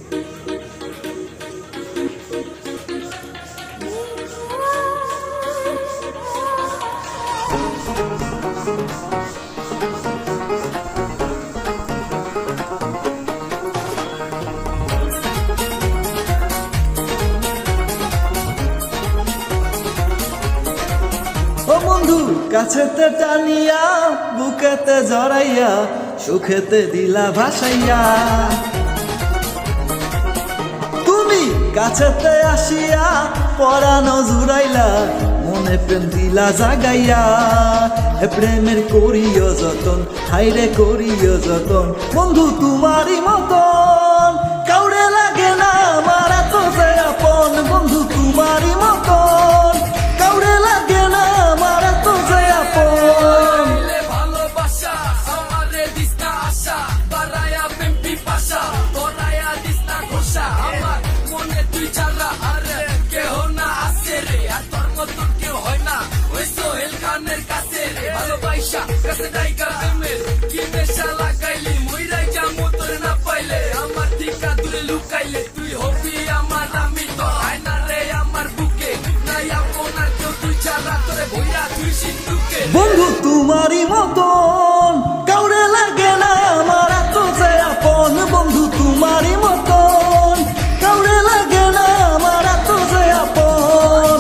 ও বন্ধু কাছেতে টানিয়া বুকেতে জড়াইয়া সুখেতে দিলা ভাসাইয়া, তুমি কাছেতে আসিয়া পরানো জুড়াইলা মনে প্রেম দিলা জাগাইয়া। এ প্রেমের করিও যতন, হাইরে করিও যতন, বন্ধু তোমারই মতন কাউরে লাগে না আমার এত যে আপন, বন্ধু তোমারই মতন কাউরে লাগে না আমার এত যে আপন। ভালোবাসা আমারে দিস না আশা, বাড়ায়া প্রেম পিপাসা তোরায়া দিস না ঘোষা, আমার মনে তুই ছাড়া আরে কেহ না আসে রে, আর তোর মতন কেউ হয় না ওই সোহেল খানের কাছে রে। ভালোবাসা কাছে ডাইকা প্রেমের কি নেশা লাগাইলি, মইরাই যামু তোর না পাইলে, আমার ঠিকা দূরে লুকাইলে, তুই হবি আমার আমি তোর হয় না রে আমার বুকে, নাই আপনার কেউ তুই ছাড়া তোরে ভইরা তুই সিন্ধুকে। বন্ধু তোমারই মতন কাউরে লাগে না আমার এত যে আপন, বন্ধু তোমারই মতন কাউরে লাগে না আমার এত যে আপন।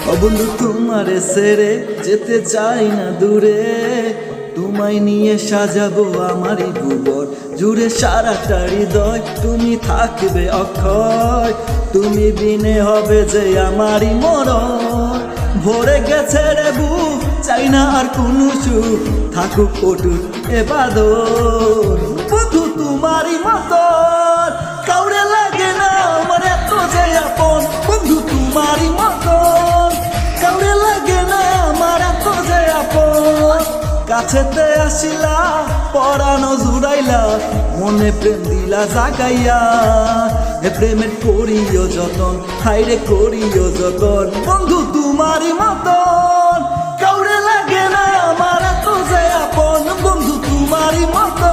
ও বন্ধু তোমারে ছেড়ে যেতে চাই না দূরে, তোমায় নিয়ে সাজাবো আমারই ভুবন জুড়ে সারাটা হৃদয়, তুমি থাকবে অক্ষয়, তুমি বিনে হবে যে আমারই মরণ। ভরে গেছে রে বুক চাই না আর কোনো সুখ, থাকুক অটুট এ বাদর, বন্ধু তোমারই মতন কাউরে লাগে না আমার এত যে আপন, বন্ধু তোমারই মতন কাউরে লাগে না আমার এত যে আপন। কাছেতে আসিলা পরানো জুড়াইলা মনে প্রেম দিলা জাগাইয়া, এ প্রেমের করিও যতন, হাইরে করিও যতন, বন্ধু তোমারই মতন কাউরে লাগে না আমার এত যে আপন, বন্ধু তোমারই মতন।